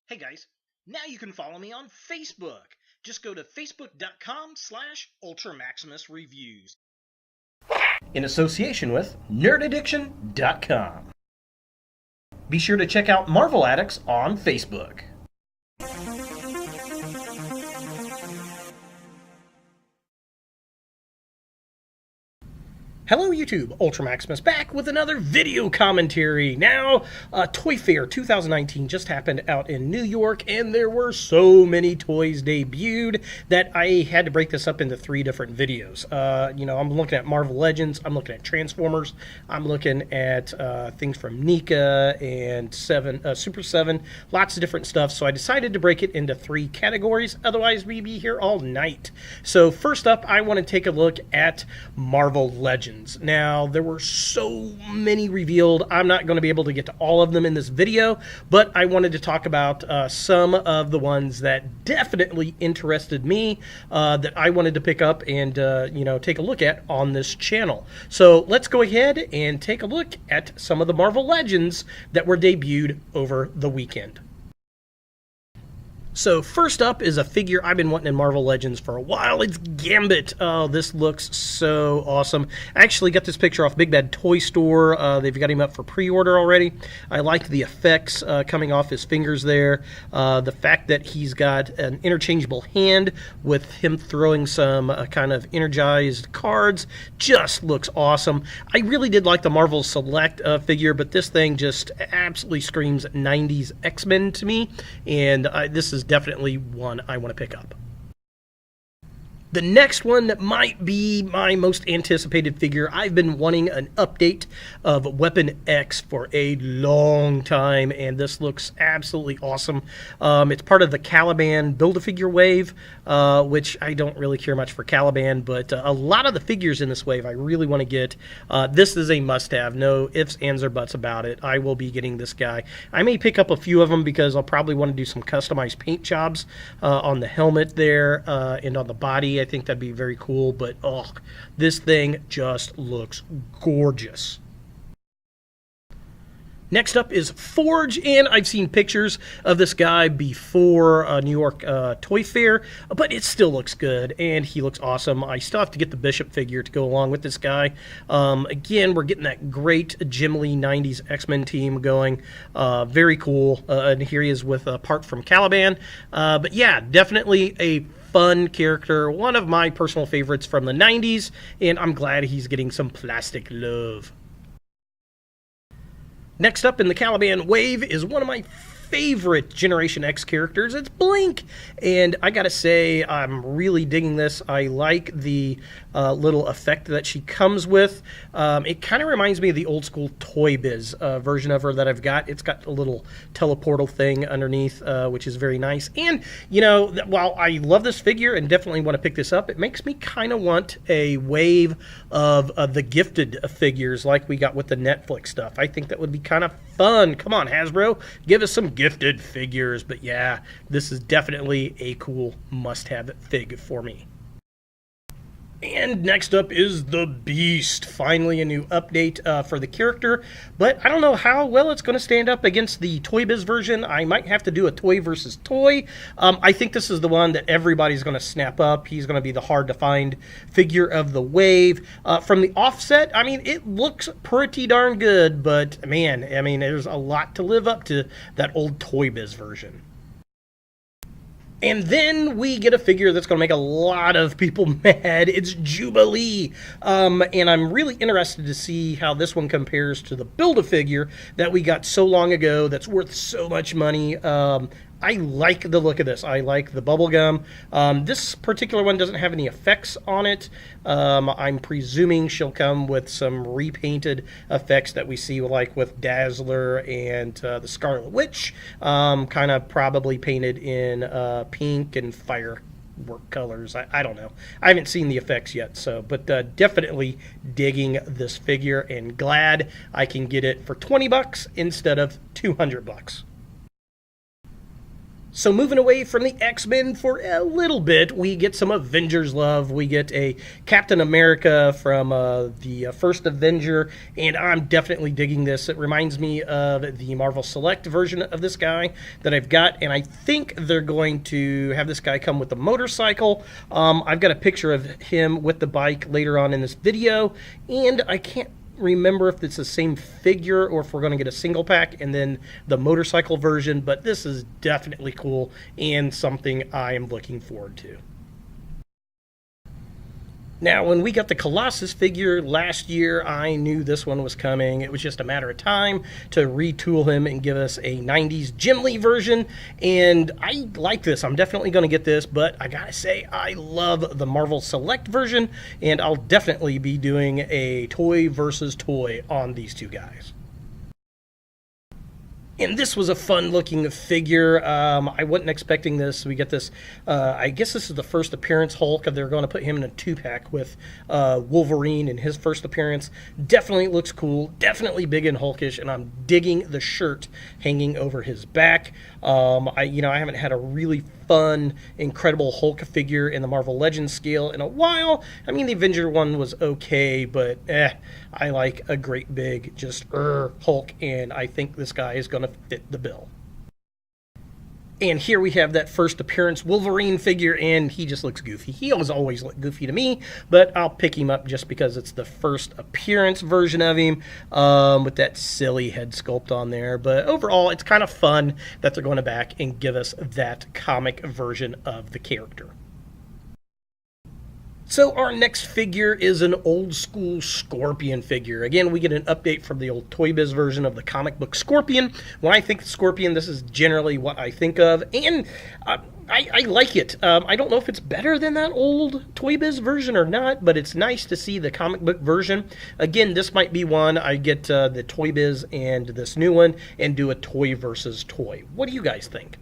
Hey guys, now you can follow me on Facebook. Just go to facebook.com/UltraMaximusReviews. In association with nerdaddiction.com. Be sure to check out Marvel Addicts on Facebook. Hello YouTube, Ultra Maximus back with another video commentary. Now, Toy Fair 2019 just happened out in New York, and there were so many toys debuted that I had to break this up into 3 different videos. I'm looking at Marvel Legends, I'm looking at Transformers, I'm looking at things from NECA and Super 7, lots of different stuff, so I decided to break it into 3 categories, otherwise we'd be here all night. So first up, I want to take a look at Marvel Legends. Now, there were so many revealed. I'm not going to be able to get to all of them in this video, but I wanted to talk about some of the ones that definitely interested me, that I wanted to pick up and take a look at on this channel. So let's go ahead and take a look at some of the Marvel Legends that were debuted over the weekend. So first up is a figure I've been wanting in Marvel Legends for a while. It's Gambit. Oh, this looks so awesome. I actually got this picture off Big Bad Toy Store. They've got him up for pre-order already. I liked the effects coming off his fingers there. The fact that he's got an interchangeable hand with him throwing some kind of energized cards just looks awesome. I really did like the Marvel Select figure, but this thing just absolutely screams 90s X-Men to me, and this is definitely one I want to pick up. The next one that might be my most anticipated figure, I've been wanting an update of Weapon X for a long time, and this looks absolutely awesome. It's part of the Caliban Build-A-Figure wave, which I don't really care much for Caliban, but a lot of the figures in this wave I really want to get. This is a must-have, no ifs, ands, or buts about it. I will be getting this guy. I may pick up a few of them because I'll probably want to do some customized paint jobs on the helmet there and on the body. I think that'd be very cool, but this thing just looks gorgeous. Next up is Forge, and I've seen pictures of this guy before New York Toy Fair, but it still looks good, and he looks awesome. I still have to get the Bishop figure to go along with this guy. Again, we're getting that great Jubilee 90s X-Men team going. Very cool, and here he is with a part from Caliban. But yeah, definitely a fun character, one of my personal favorites from the 90s, and I'm glad he's getting some plastic love. Next up in the Caliban wave is one of my favorite Generation X characters. It's Blink, and I gotta say I'm really digging this. I like the little effect that she comes with. It kind of reminds me of the old school Toy Biz version of her that I've got. It's got a little teleportal thing underneath, which is very nice. And while I love this figure and definitely want to pick this up, it makes me kind of want a wave of the gifted figures like we got with the Netflix stuff. I think that would be kind of fun. Come on, Hasbro, give us some gifted figures. But yeah, this is definitely a cool must-have fig for me. And next up is the Beast. Finally a new update for the character, but I don't know how well it's going to stand up against the Toy Biz version. I might have to do a toy versus toy. I think this is the one that everybody's going to snap up. He's going to be the hard-to-find figure of the wave. From the offset, I mean, it looks pretty darn good, but man, I mean, there's a lot to live up to that old Toy Biz version. And then we get a figure that's going to make a lot of people mad. It's Jubilee. And I'm really interested to see how this one compares to the Build-A-Figure that we got so long ago that's worth so much money. I like the look of this. I like the bubblegum. This particular one doesn't have any effects on it. I'm presuming she'll come with some repainted effects that we see like with Dazzler and the Scarlet Witch, kind of probably painted in pink and firework colors. I don't know. I haven't seen the effects yet, but definitely digging this figure and glad I can get it for $20 instead of $200. So moving away from the X-Men for a little bit, we get some Avengers love. We get a Captain America from the first Avenger, and I'm definitely digging this. It reminds me of the Marvel Select version of this guy that I've got, and I think they're going to have this guy come with a motorcycle. I've got a picture of him with the bike later on in this video, and I can't remember if it's the same figure or if we're going to get a single pack and then the motorcycle version, but this is definitely cool and something I am looking forward to. Now, when we got the Colossus figure last year, I knew this one was coming. It was just a matter of time to retool him and give us a 90s Jim Lee version, and I like this. I'm definitely going to get this, but I gotta say, I love the Marvel Select version, and I'll definitely be doing a toy versus toy on these two guys. And this was a fun-looking figure. I wasn't expecting this. We get this, I guess this is the first appearance Hulk. They're going to put him in a 2-pack with Wolverine in his first appearance. Definitely looks cool. Definitely big and Hulkish, and I'm digging the shirt hanging over his back. I haven't had a really fun, incredible Hulk figure in the Marvel Legends scale in a while. I mean, the Avenger one was okay, but I like a great big, just Hulk, and I think this guy is going to fit the bill. And here we have that first appearance Wolverine figure, and he just looks goofy. He always looked goofy to me, but I'll pick him up just because it's the first appearance version of him with that silly head sculpt on there. But overall, it's kind of fun that they're going to back and give us that comic version of the character. So our next figure is an old school Scorpion figure. Again, we get an update from the old Toy Biz version of the comic book Scorpion. When I think Scorpion, this is generally what I think of, and I like it. I don't know if it's better than that old Toy Biz version or not, but it's nice to see the comic book version. Again, this might be one I get the Toy Biz and this new one and do a toy versus toy. What do you guys think?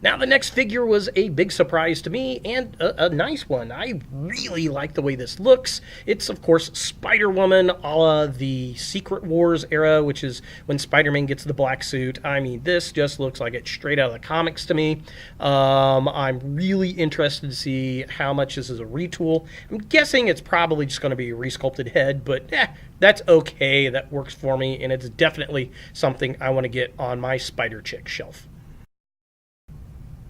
Now, the next figure was a big surprise to me, and a nice one. I really like the way this looks. It's, of course, Spider-Woman, a la the Secret Wars era, which is when Spider-Man gets the black suit. I mean, this just looks like it's straight out of the comics to me. I'm really interested to see how much this is a retool. I'm guessing it's probably just going to be a resculpted head, but that's okay. That works for me, and it's definitely something I want to get on my Spider-Chick shelf.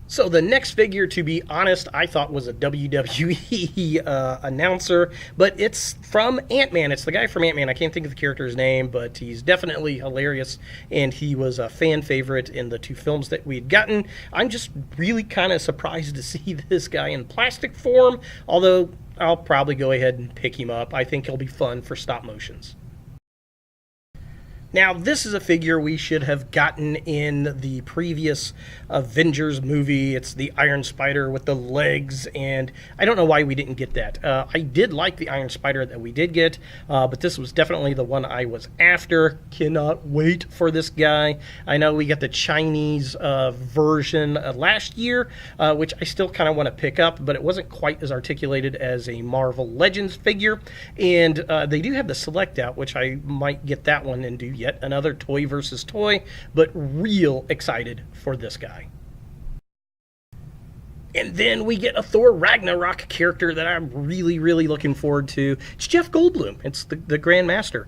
So the next figure, to be honest, I thought was a WWE announcer, but it's from AntMan. It's the guy from AntMan. I can't think of the character's name, but he's definitely hilarious, and he was a fan favorite in the 2 films that we'd gotten. I'm just really kind of surprised to see this guy in plastic form, although I'll probably go ahead and pick him up. I think he'll be fun for stop motions. Now, this is a figure we should have gotten in the previous Avengers movie. It's the Iron Spider with the legs, and I don't know why we didn't get that. I did like the Iron Spider that we did get, but this was definitely the one I was after. Cannot wait for this guy. I know we got the Chinese version last year, which I still kind of want to pick up, but it wasn't quite as articulated as a Marvel Legends figure, and they do have the Select out, which I might get that one and do yet another toy versus toy, but real excited for this guy. And then we get a Thor Ragnarok character that I'm really, really looking forward to. It's Jeff Goldblum. It's the Grandmaster.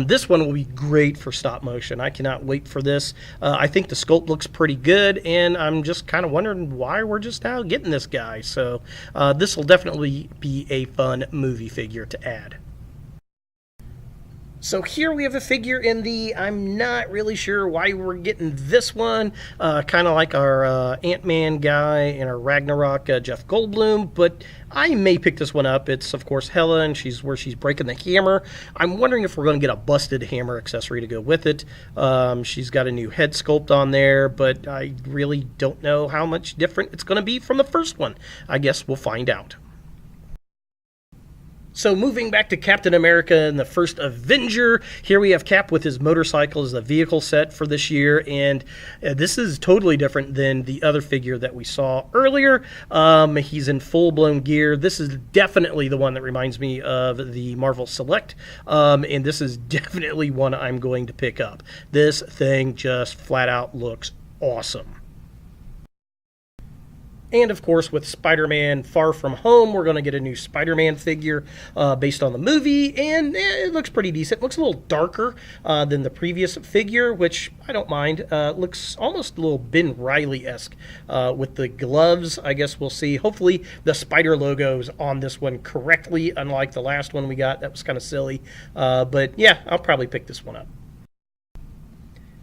This one will be great for stop motion. I cannot wait for this. I think the sculpt looks pretty good, and I'm just kind of wondering why we're just now getting this guy. So this will definitely be a fun movie figure to add. So here we have a figure in the, I'm not really sure why we're getting this one, kind of like our Ant-Man guy and our Ragnarok Jeff Goldblum, but I may pick this one up. It's, of course, Helen. She's breaking the hammer. I'm wondering if we're going to get a busted hammer accessory to go with it. She's got a new head sculpt on there, but I really don't know how much different it's going to be from the first one. I guess we'll find out. So moving back to Captain America and the first Avenger, here we have Cap with his motorcycle as the vehicle set for this year, and this is totally different than the other figure that we saw earlier. He's in full-blown gear. This is definitely the one that reminds me of the Marvel Select, and this is definitely one I'm going to pick up. This thing just flat out looks awesome. And of course, with Spider-Man Far From Home, we're going to get a new Spider-Man figure based on the movie, and it looks pretty decent. It looks a little darker than the previous figure, which I don't mind. Looks almost a little Ben Reilly-esque with the gloves. I guess we'll see. Hopefully, the spider logo's on this one correctly, unlike the last one we got. That was kind of silly. But yeah, I'll probably pick this one up.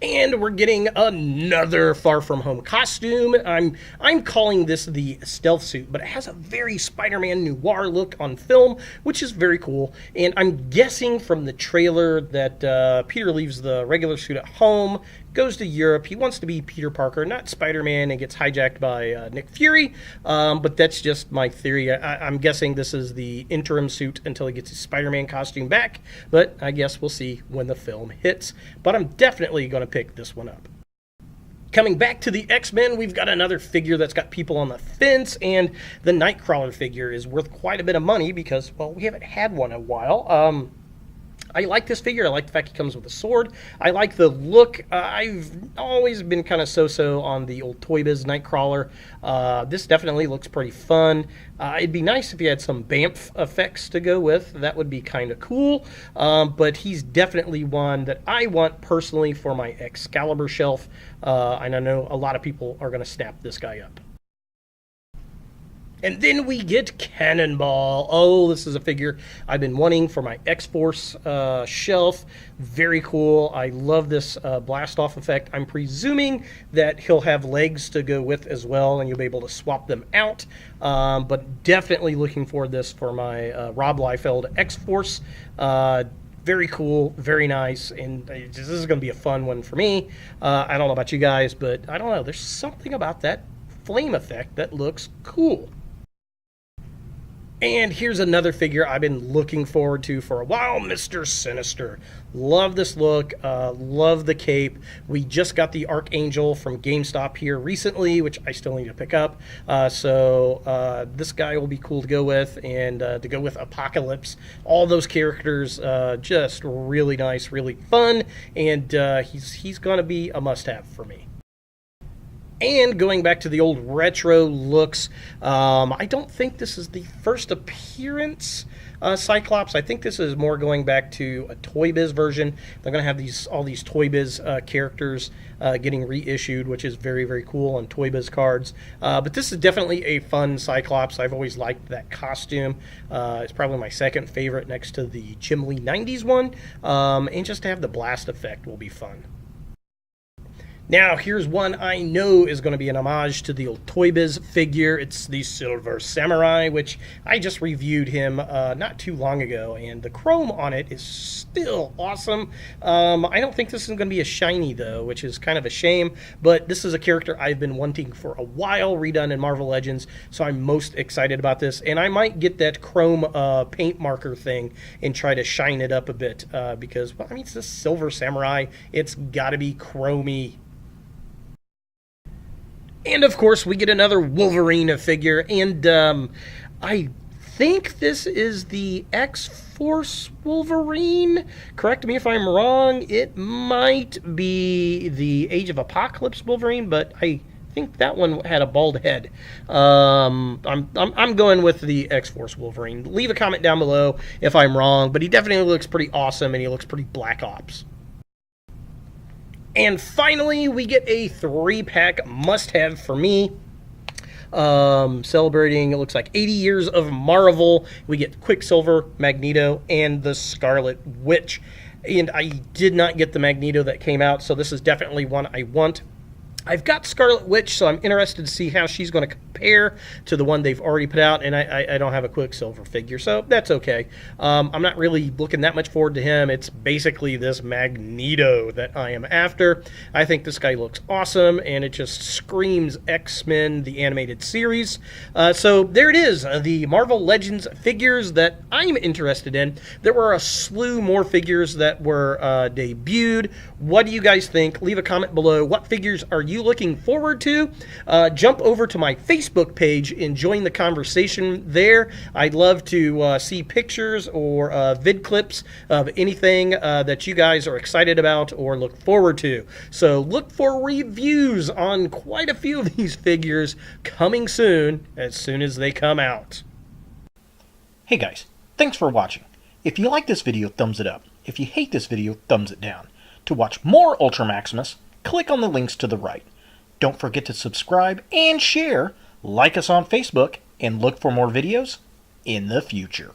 And we're getting another Far From Home costume. I'm calling this the stealth suit, but it has a very Spider-Man noir look on film, which is very cool. And I'm guessing from the trailer that Peter leaves the regular suit at home, goes to Europe. He wants to be Peter Parker, not Spider-Man, and gets hijacked by Nick Fury. But that's just my theory. I'm guessing this is the interim suit until he gets his Spider-Man costume back. But I guess we'll see when the film hits. But I'm definitely going to pick this one up. Coming back to the X-Men, we've got another figure that's got people on the fence, and the Nightcrawler figure is worth quite a bit of money because, well, we haven't had one in a while. I like this figure. I like the fact he comes with a sword. I like the look. I've always been kind of so-so on the old Toy Biz Nightcrawler. This definitely looks pretty fun. It'd be nice if he had some BAMF effects to go with. That would be kind of cool. But he's definitely one that I want personally for my Excalibur shelf. And I know a lot of people are going to snap this guy up. And then we get Cannonball. Oh, this is a figure I've been wanting for my X-Force shelf. Very cool. I love this blast-off effect. I'm presuming that he'll have legs to go with as well, and you'll be able to swap them out. But definitely looking for this for my Rob Liefeld X-Force. Very cool, very nice, and this is going to be a fun one for me. I don't know about you guys, but I don't know. There's something about that flame effect that looks cool. And here's another figure I've been looking forward to for a while, Mr. Sinister. Love this look, love the cape. We just got the Archangel from GameStop here recently, which I still need to pick up. So this guy will be cool to go with, and to go with Apocalypse. All those characters, just really nice, really fun, and he's going to be a must-have for me. And going back to the old retro looks, I don't think this is the first appearance Cyclops. I think this is more going back to a Toy Biz version. They're going to have all these Toy Biz characters getting reissued, which is very, very cool on Toy Biz cards. But this is definitely a fun Cyclops. I've always liked that costume. It's probably my second favorite next to the Jubilee 90s one. And just to have the blast effect will be fun. Now, here's one I know is going to be an homage to the old Toy Biz figure. It's the Silver Samurai, which I just reviewed him not too long ago, and the chrome on it is still awesome. I don't think this is going to be a shiny, though, which is kind of a shame, but this is a character I've been wanting for a while, redone in Marvel Legends, so I'm most excited about this, and I might get that chrome paint marker thing and try to shine it up a bit, because, well, I mean, it's the Silver Samurai. It's got to be chromy. And, of course, we get another Wolverine figure, and I think this is the XForce Wolverine. Correct me if I'm wrong. It might be the Age of Apocalypse Wolverine, but I think that one had a bald head. I'm going with the X-Force Wolverine. Leave a comment down below if I'm wrong, but he definitely looks pretty awesome, and he looks pretty Black Ops. And finally, we get a 3-pack must-have for me. Celebrating, it looks like 80 years of Marvel. We get Quicksilver, Magneto, and the Scarlet Witch. And I did not get the Magneto that came out, so this is definitely one I want. I've got Scarlet Witch, so I'm interested to see how she's going to compare to the one they've already put out, and I don't have a Quicksilver figure, so that's okay. I'm not really looking that much forward to him. It's basically this Magneto that I am after. I think this guy looks awesome, and it just screams X-Men, the animated series. So there it is, the Marvel Legends figures that I'm interested in. There were a slew more figures that were debuted. What do you guys think? Leave a comment below. What figures are you looking forward to? Jump over to my Facebook page and join the conversation there. I'd love to see pictures or vid clips of anything that you guys are excited about or look forward to. So look for reviews on quite a few of these figures coming soon as they come out. Hey guys, thanks for watching. If you like this video, thumbs it up. If you hate this video, thumbs it down. To watch more Ultra Maximus, click on the links to the right. Don't forget to subscribe and share, like us on Facebook, and look for more videos in the future.